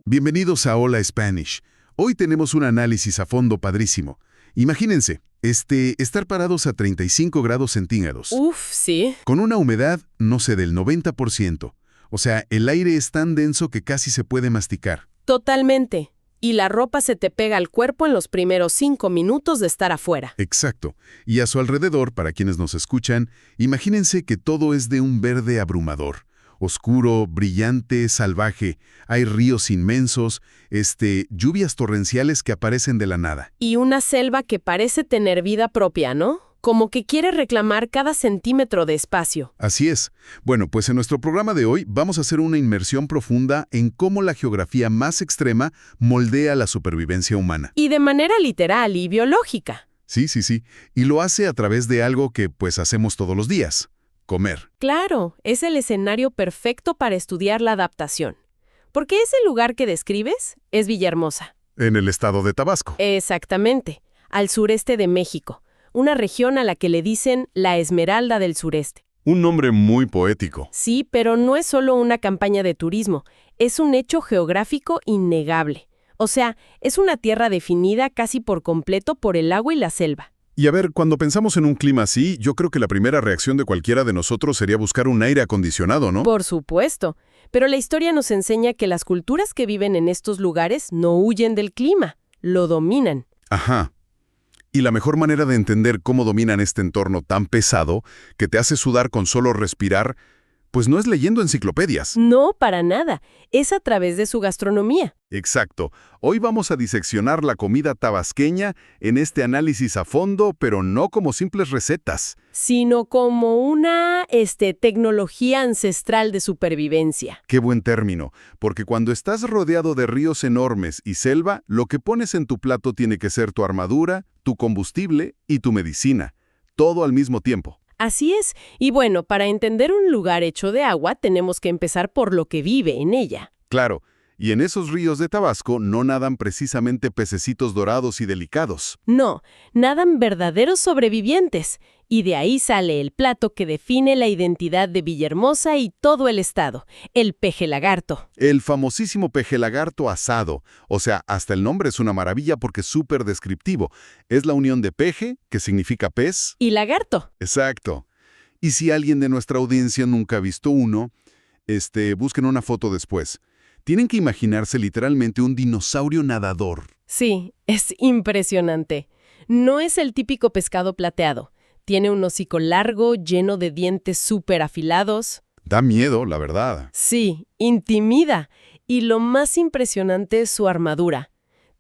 Bienvenidos a Hola Spanish. Hoy tenemos un análisis a fondo padrísimo. Imagínense, estar parados a 35 grados centígrados. Uf, sí. Con una humedad, no sé, del 90%. O sea, el aire es tan denso que casi se puede masticar. Totalmente. Y la ropa se te pega al cuerpo en los primeros 5 minutos de estar afuera. Exacto. Y a su alrededor, para quienes nos escuchan, imagínense que todo es de un verde abrumador. Oscuro, brillante, salvaje. Hay ríos inmensos, lluvias torrenciales que aparecen de la nada. Y una selva que parece tener vida propia, ¿no? Como que quiere reclamar cada centímetro de espacio. Así es. Bueno, pues en nuestro programa de hoy vamos a hacer una inmersión profunda en cómo la geografía más extrema moldea la supervivencia humana. Y de manera literal y biológica. Sí. Y lo hace a través de algo que pues hacemos todos los días. Comer. Claro, es el escenario perfecto para estudiar la adaptación. Porque ese lugar que describes es Villahermosa. En el estado de Tabasco. Exactamente, al sureste de México. Una región a la que le dicen la Esmeralda del Sureste. Un nombre muy poético. Sí, pero no es solo una campaña de turismo, es un hecho geográfico innegable. O sea, es una tierra definida casi por completo por el agua y la selva. Y a ver, cuando pensamos en un clima así, yo creo que la primera reacción de cualquiera de nosotros sería buscar un aire acondicionado, ¿no? Por supuesto, pero la historia nos enseña que las culturas que viven en estos lugares no huyen del clima, lo dominan. Ajá. Y la mejor manera de entender cómo dominan este entorno tan pesado, que te hace sudar con solo respirar, pues no es leyendo enciclopedias. No, para nada. Es a través de su gastronomía. Exacto. Hoy vamos a diseccionar la comida tabasqueña en este análisis a fondo, pero no como simples recetas. Sino como una tecnología ancestral de supervivencia. Qué buen término, porque cuando estás rodeado de ríos enormes y selva, lo que pones en tu plato tiene que ser tu armadura, tu combustible y tu medicina. Todo al mismo tiempo. Así es. Y bueno, para entender un lugar hecho de agua, tenemos que empezar por lo que vive en ella. Claro, y en esos ríos de Tabasco no nadan precisamente pececitos dorados y delicados. No, nadan verdaderos sobrevivientes. Y de ahí sale el plato que define la identidad de Villahermosa y todo el estado, el peje lagarto. El famosísimo peje lagarto asado. O sea, hasta el nombre es una maravilla porque es súper descriptivo. Es la unión de peje, que significa pez. Y lagarto. Exacto. Y si alguien de nuestra audiencia nunca ha visto uno, busquen una foto después. Tienen que imaginarse literalmente un dinosaurio nadador. Sí, es impresionante. No es el típico pescado plateado. Tiene un hocico largo, lleno de dientes súper afilados. Da miedo, la verdad. Sí, intimida. Y lo más impresionante es su armadura.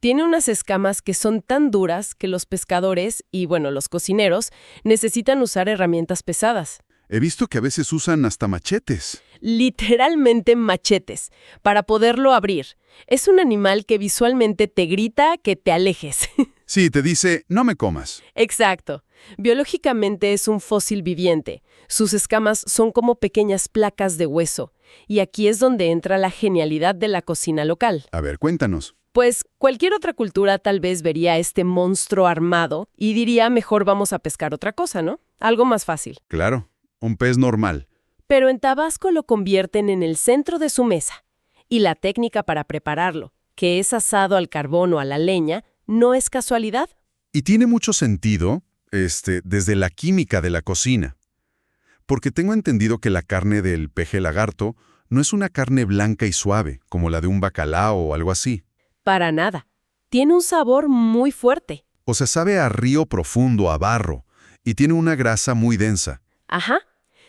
Tiene unas escamas que son tan duras que los pescadores y, bueno, los cocineros necesitan usar herramientas pesadas. He visto que a veces usan hasta machetes. Literalmente machetes, para poderlo abrir. Es un animal que visualmente te grita que te alejes. Sí, te dice, no me comas. Exacto. Biológicamente es un fósil viviente. Sus escamas son como pequeñas placas de hueso. Y aquí es donde entra la genialidad de la cocina local. A ver, cuéntanos. Pues cualquier otra cultura tal vez vería a este monstruo armado y diría mejor vamos a pescar otra cosa, ¿no? Algo más fácil. Claro, un pez normal. Pero en Tabasco lo convierten en el centro de su mesa. Y la técnica para prepararlo, que es asado al carbón o a la leña, no es casualidad. Y tiene mucho sentido, desde la química de la cocina. Porque tengo entendido que la carne del peje lagarto no es una carne blanca y suave, como la de un bacalao o algo así. Para nada. Tiene un sabor muy fuerte. O sea, sabe a río profundo, a barro, y tiene una grasa muy densa. Ajá.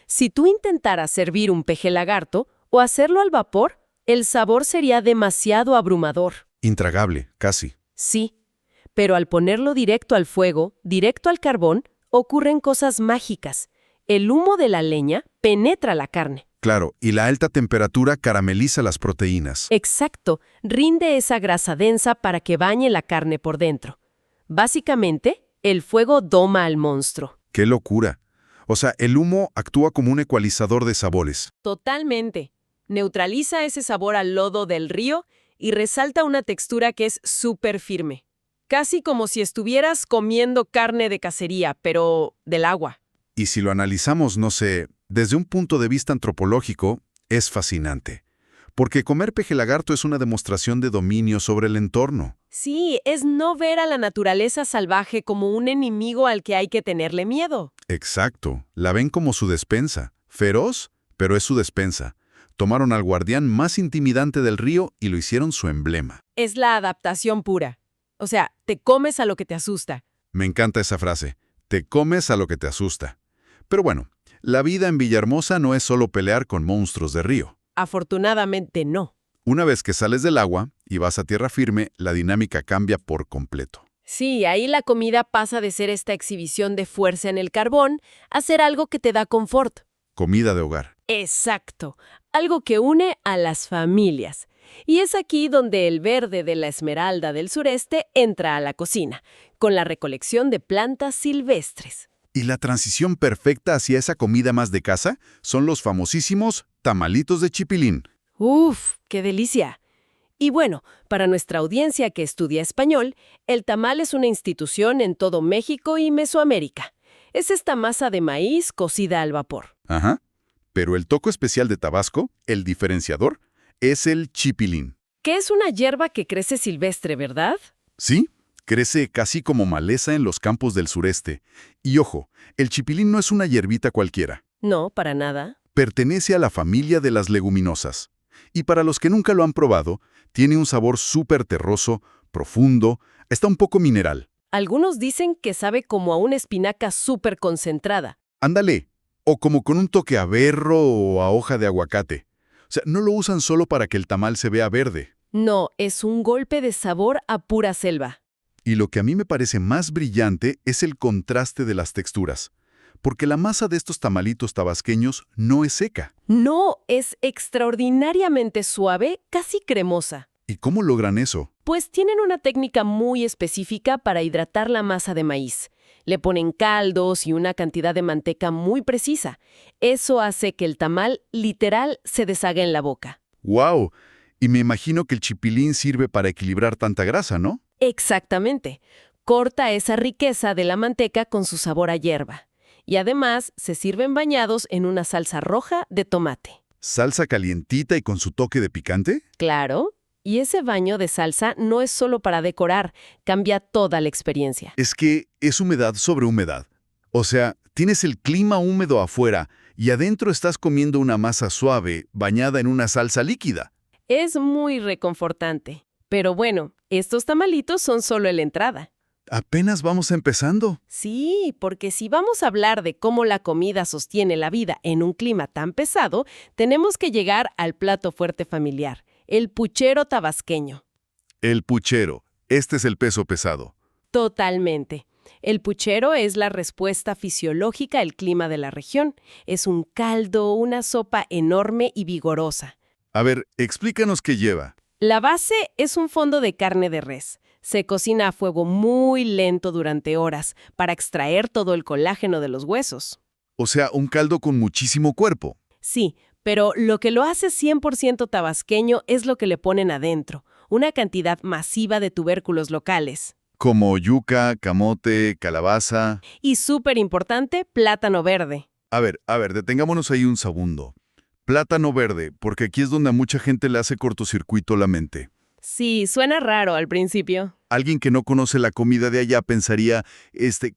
Si tú intentaras servir un peje lagarto o hacerlo al vapor, el sabor sería demasiado abrumador. Intragable, casi. Sí, pero al ponerlo directo al fuego, directo al carbón, ocurren cosas mágicas. El humo de la leña penetra la carne. Claro, y la alta temperatura carameliza las proteínas. Exacto, rinde esa grasa densa para que bañe la carne por dentro. Básicamente, el fuego doma al monstruo. ¡Qué locura! O sea, el humo actúa como un ecualizador de sabores. Totalmente. Neutraliza ese sabor al lodo del río y resalta una textura que es súper firme. Casi como si estuvieras comiendo carne de cacería, pero del agua. Y si lo analizamos, no sé, Desde un punto de vista antropológico, es fascinante, porque comer peje lagarto es una demostración de dominio sobre el entorno. Sí, es no ver a la naturaleza salvaje como un enemigo al que hay que tenerle miedo. Exacto, la ven como su despensa. Feroz, pero es su despensa. Tomaron al guardián más intimidante del río y lo hicieron su emblema. Es la adaptación pura. O sea, te comes a lo que te asusta. Me encanta esa frase. Te comes a lo que te asusta. Pero bueno, la vida en Villahermosa no es solo pelear con monstruos de río. Afortunadamente no. Una vez que sales del agua y vas a tierra firme, la dinámica cambia por completo. Sí, ahí la comida pasa de ser esta exhibición de fuerza en el carbón a ser algo que te da confort. Comida de hogar. Exacto, algo que une a las familias. Y es aquí donde el verde de la esmeralda del sureste entra a la cocina, con la recolección de plantas silvestres. Y la transición perfecta hacia esa comida más de casa son los famosísimos tamalitos de chipilín. ¡Uf! ¡Qué delicia! Y bueno, para nuestra audiencia que estudia español, el tamal es una institución en todo México y Mesoamérica. Es esta masa de maíz cocida al vapor. Ajá. Pero el toco especial de Tabasco, el diferenciador, es el chipilín. Que es una hierba que crece silvestre, ¿verdad? Sí, crece casi como maleza en los campos del sureste. Y ojo, el chipilín no es una hierbita cualquiera. No, para nada. Pertenece a la familia de las leguminosas. Y para los que nunca lo han probado, tiene un sabor súper terroso, profundo, está un poco mineral. Algunos dicen que sabe como a una espinaca súper concentrada. Ándale, o como con un toque a berro o a hoja de aguacate. O sea, no lo usan solo para que el tamal se vea verde. No, es un golpe de sabor a pura selva. Y lo que a mí me parece más brillante es el contraste de las texturas. Porque la masa de estos tamalitos tabasqueños no es seca. No, es extraordinariamente suave, casi cremosa. ¿Y cómo logran eso? Pues tienen una técnica muy específica para hidratar la masa de maíz. Le ponen caldos y una cantidad de manteca muy precisa. Eso hace que el tamal literal se deshaga en la boca. ¡Wow! Y me imagino que el chipilín sirve para equilibrar tanta grasa, ¿no? Exactamente. Corta esa riqueza de la manteca con su sabor a hierba. Y además se sirven bañados en una salsa roja de tomate. ¿Salsa calientita y con su toque de picante? Claro. Y ese baño de salsa no es solo para decorar, cambia toda la experiencia. Es que es humedad sobre humedad. O sea, tienes el clima húmedo afuera y adentro estás comiendo una masa suave bañada en una salsa líquida. Es muy reconfortante. Pero bueno, estos tamalitos son solo la entrada. Apenas vamos empezando. Sí, porque si vamos a hablar de cómo la comida sostiene la vida en un clima tan pesado, tenemos que llegar al plato fuerte familiar, el puchero tabasqueño. El puchero. Este es el peso pesado. Totalmente. El puchero es la respuesta fisiológica al clima de la región. Es un caldo, una sopa enorme y vigorosa. A ver, explícanos qué lleva. La base es un fondo de carne de res. Se cocina a fuego muy lento durante horas para extraer todo el colágeno de los huesos. O sea, un caldo con muchísimo cuerpo. Sí, pero lo que lo hace 100% tabasqueño es lo que le ponen adentro, una cantidad masiva de tubérculos locales. Como yuca, camote, calabaza. Y súper importante, plátano verde. A ver, detengámonos ahí un segundo. Plátano verde, porque aquí es donde a mucha gente le hace cortocircuito la mente. Sí, suena raro al principio. Alguien que no conoce la comida de allá pensaría,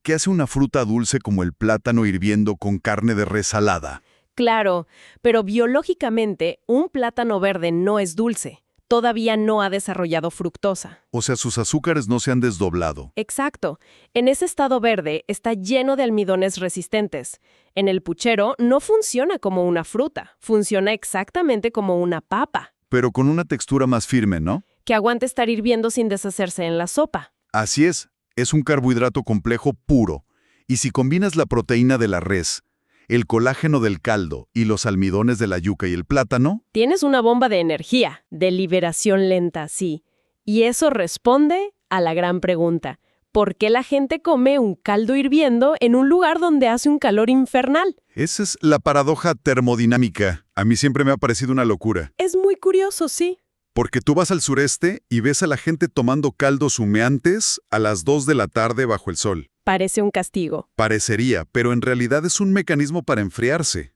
¿qué hace una fruta dulce como el plátano hirviendo con carne de res salada? Claro, pero biológicamente un plátano verde no es dulce. Todavía no ha desarrollado fructosa. O sea, sus azúcares no se han desdoblado. Exacto. En ese estado verde está lleno de almidones resistentes. En el puchero no funciona como una fruta, funciona exactamente como una papa, Pero con una textura más firme, ¿no? que aguanta estar hirviendo sin deshacerse en la sopa. Así es un carbohidrato complejo puro. Y si combinas la proteína de la res, el colágeno del caldo y los almidones de la yuca y el plátano, Tienes una bomba de energía, de liberación lenta, sí. Y eso responde a la gran pregunta. ¿Por qué la gente come un caldo hirviendo en un lugar donde hace un calor infernal? esa es la paradoja termodinámica. A mí siempre me ha parecido una locura. Es muy curioso, sí. Porque tú vas al sureste y ves a la gente tomando caldos humeantes a las 2 de la tarde bajo el sol. Parece un castigo. Parecería, pero en realidad es un mecanismo para enfriarse.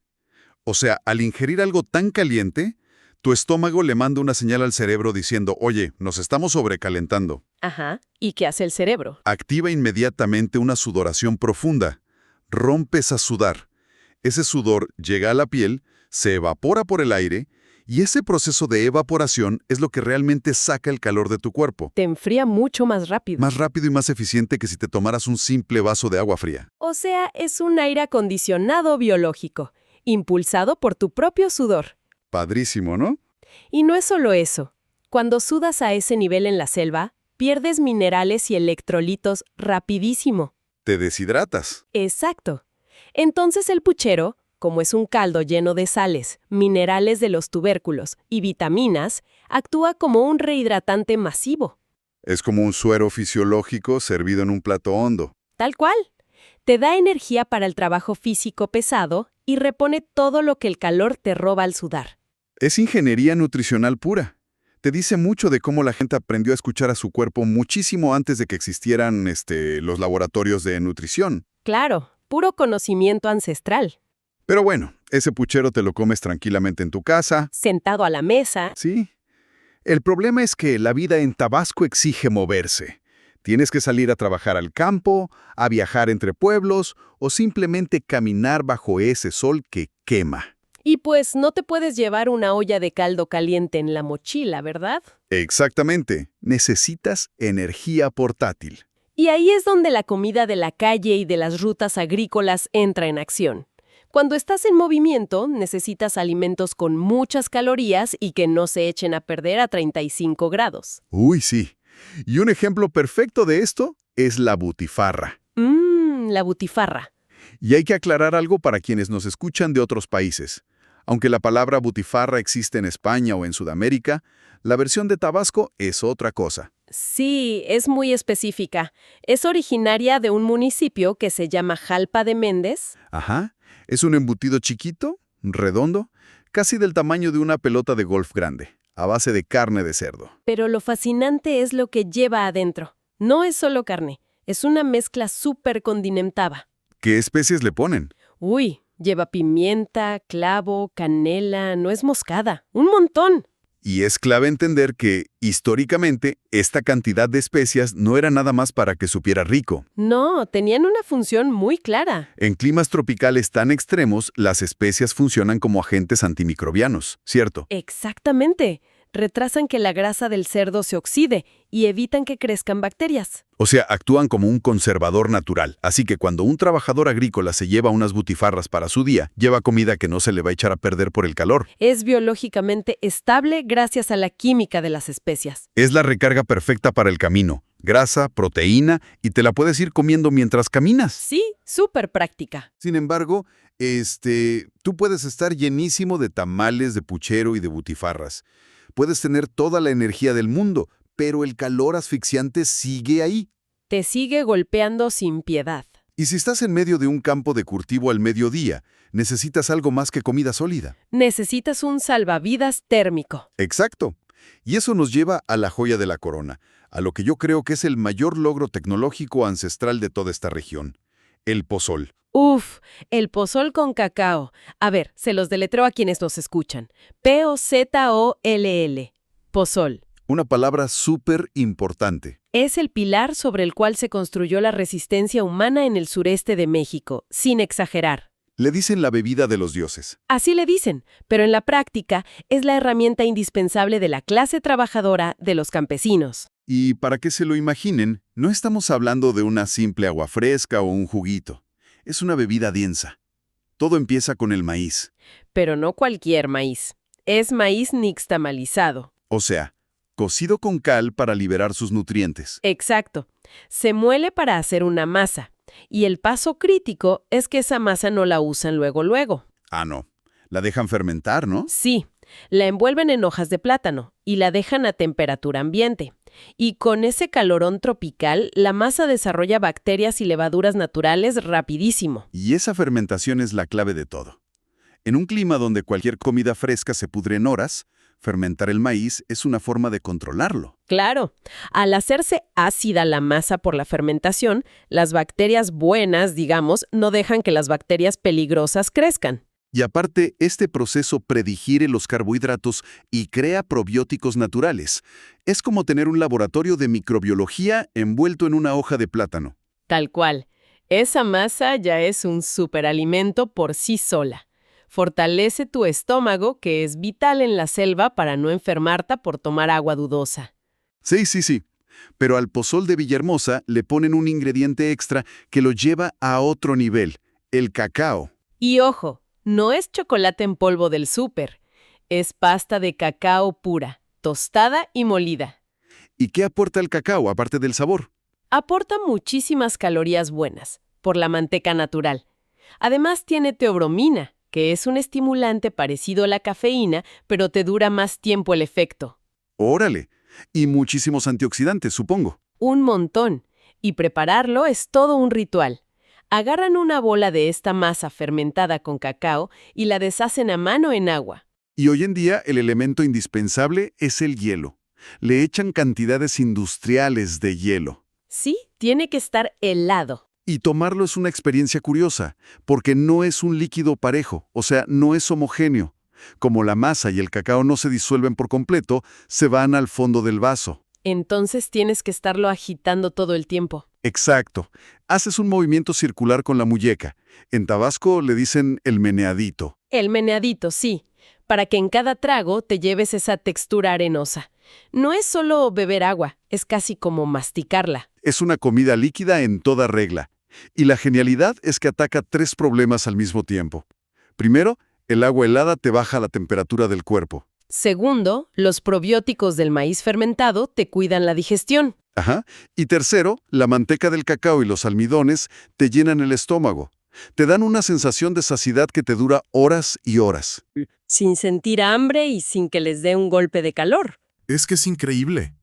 O sea, al ingerir algo tan caliente, tu estómago le manda una señal al cerebro diciendo, oye, nos estamos sobrecalentando. Ajá. ¿Y qué hace el cerebro? Activa inmediatamente una sudoración profunda. Rompes a sudar. Ese sudor llega a la piel, se evapora por el aire, y ese proceso de evaporación es lo que realmente saca el calor de tu cuerpo. Te enfría mucho más rápido. Más rápido y más eficiente que si te tomaras un simple vaso de agua fría. O sea, es un aire acondicionado biológico, impulsado por tu propio sudor. Padrísimo, ¿no? Y no es solo eso. Cuando sudas a ese nivel en la selva, pierdes minerales y electrolitos rapidísimo. Te deshidratas. Exacto. Entonces el puchero, como es un caldo lleno de sales, minerales de los tubérculos y vitaminas, actúa como un rehidratante masivo. Es como un suero fisiológico servido en un plato hondo. Tal cual. Te da energía para el trabajo físico pesado y repone todo lo que el calor te roba al sudar. Es ingeniería nutricional pura. Te dice mucho de cómo la gente aprendió a escuchar a su cuerpo muchísimo antes de que existieran los laboratorios de nutrición. Claro, puro conocimiento ancestral. Pero bueno, ese puchero te lo comes tranquilamente en tu casa. Sentado a la mesa. Sí. El problema es que la vida en Tabasco exige moverse. Tienes que salir a trabajar al campo, a viajar entre pueblos o simplemente caminar bajo ese sol que quema. Y pues no te puedes llevar una olla de caldo caliente en la mochila, ¿verdad? Exactamente. Necesitas energía portátil. Y ahí es donde la comida de la calle y de las rutas agrícolas entra en acción. Cuando estás en movimiento, necesitas alimentos con muchas calorías y que no se echen a perder a 35 grados. Uy, sí. Y un ejemplo perfecto de esto es la butifarra. La butifarra. Y hay que aclarar algo para quienes nos escuchan de otros países. Aunque la palabra butifarra existe en España o en Sudamérica, la versión de Tabasco es otra cosa. Sí, es muy específica. Es originaria de un municipio que se llama Jalpa de Méndez. Ajá. Es un embutido chiquito, redondo, casi del tamaño de una pelota de golf grande, a base de carne de cerdo. Pero lo fascinante es lo que lleva adentro. No es solo carne, es una mezcla súper condimentada. ¿Qué especies le ponen? Uy, lleva pimienta, clavo, canela, nuez moscada, un montón. Y es clave entender que, históricamente, esta cantidad de especias no era nada más para que supiera rico. No, tenían una función muy clara. En climas tropicales tan extremos, las especias funcionan como agentes antimicrobianos, ¿cierto? Exactamente. Retrasan que la grasa del cerdo se oxide y evitan que crezcan bacterias. O sea, actúan como un conservador natural. Así que cuando un trabajador agrícola se lleva unas butifarras para su día, lleva comida que no se le va a echar a perder por el calor. Es biológicamente estable gracias a la química de las especias. Es la recarga perfecta para el camino. Grasa, proteína, y te la puedes ir comiendo mientras caminas. Sí, súper práctica. Sin embargo, tú puedes estar llenísimo de tamales, de puchero y de butifarras. Puedes tener toda la energía del mundo, pero el calor asfixiante sigue ahí. Te sigue golpeando sin piedad. Y si estás en medio de un campo de cultivo al mediodía, necesitas algo más que comida sólida. Necesitas un salvavidas térmico. Exacto. Y eso nos lleva a la joya de la corona, a lo que yo creo que es el mayor logro tecnológico ancestral de toda esta región, el pozol. Uf, el pozol con cacao. A ver, se los deletreo a quienes nos escuchan. P-O-Z-O-L-L. Pozol. Una palabra súper importante. Es el pilar sobre el cual se construyó la resistencia humana en el sureste de México, sin exagerar. Le dicen la bebida de los dioses. Así le dicen, pero en la práctica es la herramienta indispensable de la clase trabajadora de los campesinos. Y para que se lo imaginen, no estamos hablando de una simple agua fresca o un juguito. Es una bebida densa. Todo empieza con el maíz. Pero no cualquier maíz. Es maíz nixtamalizado. O sea, cocido con cal para liberar sus nutrientes. Exacto. Se muele para hacer una masa. Y el paso crítico es que esa masa no la usan luego. Ah, no. La dejan fermentar, ¿no? Sí. La envuelven en hojas de plátano y la dejan a temperatura ambiente. Y con ese calorón tropical, la masa desarrolla bacterias y levaduras naturales rapidísimo. Y esa fermentación es la clave de todo. En un clima donde cualquier comida fresca se pudre en horas, fermentar el maíz es una forma de controlarlo. Claro, al hacerse ácida la masa por la fermentación, las bacterias buenas, digamos, no dejan que las bacterias peligrosas crezcan. Y aparte, este proceso predigiere los carbohidratos y crea probióticos naturales. Es como tener un laboratorio de microbiología envuelto en una hoja de plátano. Tal cual. Esa masa ya es un superalimento por sí sola. Fortalece tu estómago, que es vital en la selva para no enfermarte por tomar agua dudosa. Sí, sí, sí. Pero al pozol de Villahermosa le ponen un ingrediente extra que lo lleva a otro nivel, el cacao. Y ojo, no es chocolate en polvo del súper. Es pasta de cacao pura, tostada y molida. ¿Y qué aporta el cacao aparte del sabor? Aporta muchísimas calorías buenas, por la manteca natural. Además tiene teobromina, que es un estimulante parecido a la cafeína, pero te dura más tiempo el efecto. Órale. Y muchísimos antioxidantes, supongo. Un montón. Y prepararlo es todo un ritual. Agarran una bola de esta masa fermentada con cacao y la deshacen a mano en agua. Y hoy en día el elemento indispensable es el hielo. Le echan cantidades industriales de hielo. Sí, tiene que estar helado. Y tomarlo es una experiencia curiosa, porque no es un líquido parejo, o sea, no es homogéneo. Como la masa y el cacao no se disuelven por completo, se van al fondo del vaso. Entonces tienes que estarlo agitando todo el tiempo. Exacto. Haces un movimiento circular con la muñeca. En Tabasco le dicen el meneadito. El meneadito, sí, para que en cada trago te lleves esa textura arenosa. No es solo beber agua, es casi como masticarla. Es una comida líquida en toda regla. Y la genialidad es que ataca 3 problemas al mismo tiempo. Primero, el agua helada te baja la temperatura del cuerpo. Segundo, los probióticos del maíz fermentado te cuidan la digestión. Ajá. Y tercero, la manteca del cacao y los almidones te llenan el estómago. Te dan una sensación de saciedad que te dura horas y horas. Sin sentir hambre y sin que les dé un golpe de calor. Es que es increíble.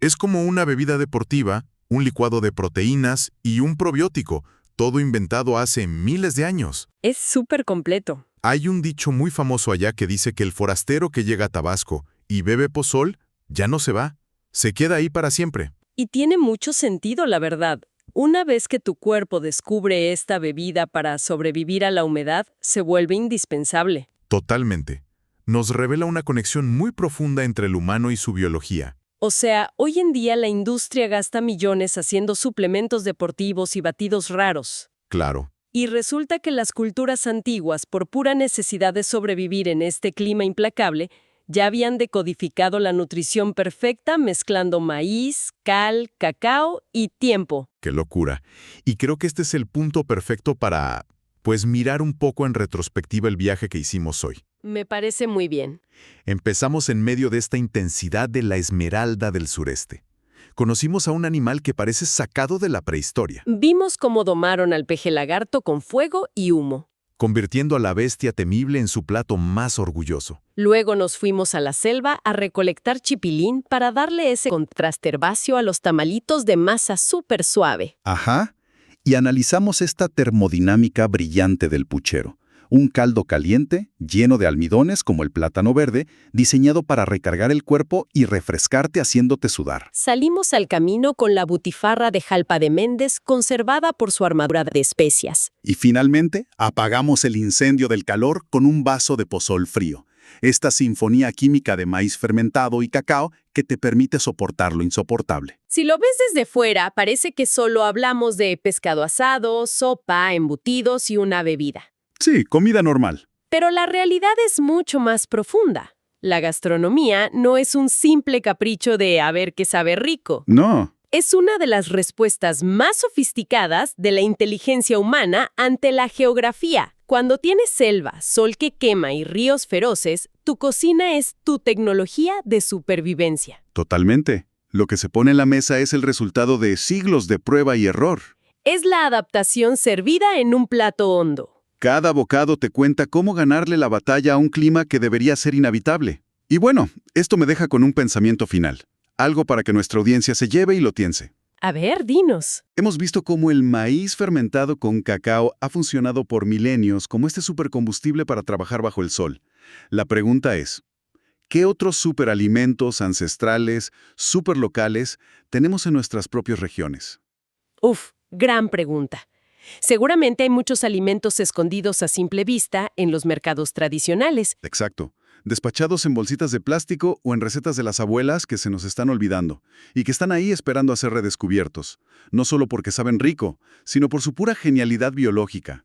Es como una bebida deportiva, un licuado de proteínas y un probiótico, todo inventado hace miles de años. Es súper completo. Hay un dicho muy famoso allá que dice que el forastero que llega a Tabasco y bebe pozol ya no se va, se queda ahí para siempre. Y tiene mucho sentido, la verdad. Una vez que tu cuerpo descubre esta bebida para sobrevivir a la humedad, se vuelve indispensable. Totalmente. Nos revela una conexión muy profunda entre el humano y su biología. O sea, hoy en día la industria gasta millones haciendo suplementos deportivos y batidos raros. Claro. Y resulta que las culturas antiguas, por pura necesidad de sobrevivir en este clima implacable, ya habían decodificado la nutrición perfecta mezclando maíz, cal, cacao y tiempo. ¡Qué locura! Y creo que este es el punto perfecto para, pues, mirar un poco en retrospectiva el viaje que hicimos hoy. Me parece muy bien. Empezamos en medio de esta intensidad de la esmeralda del sureste. Conocimos a un animal que parece sacado de la prehistoria, Vimos cómo domaron al peje lagarto con fuego y humo. convirtiendo a la bestia temible en su plato más orgulloso. Luego nos fuimos a la selva a recolectar chipilín para darle ese contraste herbáceo a los tamalitos de masa súper suave. Ajá. Y analizamos esta termodinámica brillante del puchero. Un caldo caliente, lleno de almidones como el plátano verde, diseñado para recargar el cuerpo y refrescarte haciéndote sudar. Salimos al camino con la butifarra de Jalpa de Méndez conservada por su armadura de especias. Y finalmente, apagamos el incendio del calor con un vaso de pozol frío. Esta sinfonía química de maíz fermentado y cacao que te permite soportar lo insoportable. Si lo ves desde fuera, parece que solo hablamos de pescado asado, sopa, embutidos y una bebida. Sí, comida normal. Pero la realidad es mucho más profunda. La gastronomía no es un simple capricho de a ver qué sabe rico. No. Es una de las respuestas más sofisticadas de la inteligencia humana ante la geografía. Cuando tienes selva, sol que quema y ríos feroces, tu cocina es tu tecnología de supervivencia. Totalmente. Lo que se pone en la mesa es el resultado de siglos de prueba y error. Es la adaptación servida en un plato hondo. Cada bocado te cuenta cómo ganarle la batalla a un clima que debería ser inhabitable. Y bueno, esto me deja con un pensamiento final. Algo para que nuestra audiencia se lleve y lo piense. A ver, dinos. Hemos visto cómo el maíz fermentado con cacao ha funcionado por milenios como este supercombustible para trabajar bajo el sol. La pregunta es, ¿qué otros superalimentos ancestrales, superlocales, tenemos en nuestras propias regiones? Uf, gran pregunta. Seguramente hay muchos alimentos escondidos a simple vista en los mercados tradicionales. Exacto. Despachados en bolsitas de plástico o en recetas de las abuelas que se nos están olvidando y que están ahí esperando a ser redescubiertos, no solo porque saben rico, sino por su pura genialidad biológica.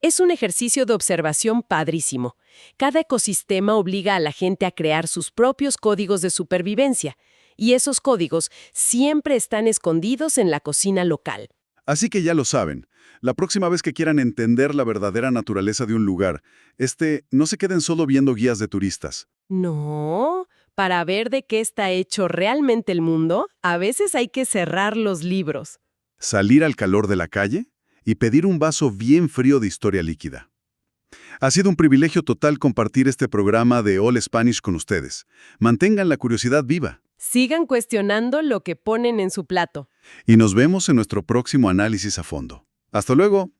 Es un ejercicio de observación padrísimo. Cada ecosistema obliga a la gente a crear sus propios códigos de supervivencia, y esos códigos siempre están escondidos en la cocina local. Así que ya lo saben, la próxima vez que quieran entender la verdadera naturaleza de un lugar, no se queden solo viendo guías de turistas. No, para ver de qué está hecho realmente el mundo, a veces hay que cerrar los libros. Salir al calor de la calle y pedir un vaso bien frío de historia líquida. Ha sido un privilegio total compartir este programa de All Spanish con ustedes. Mantengan la curiosidad viva. Sigan cuestionando lo que ponen en su plato. Y nos vemos en nuestro próximo análisis a fondo. ¡Hasta luego!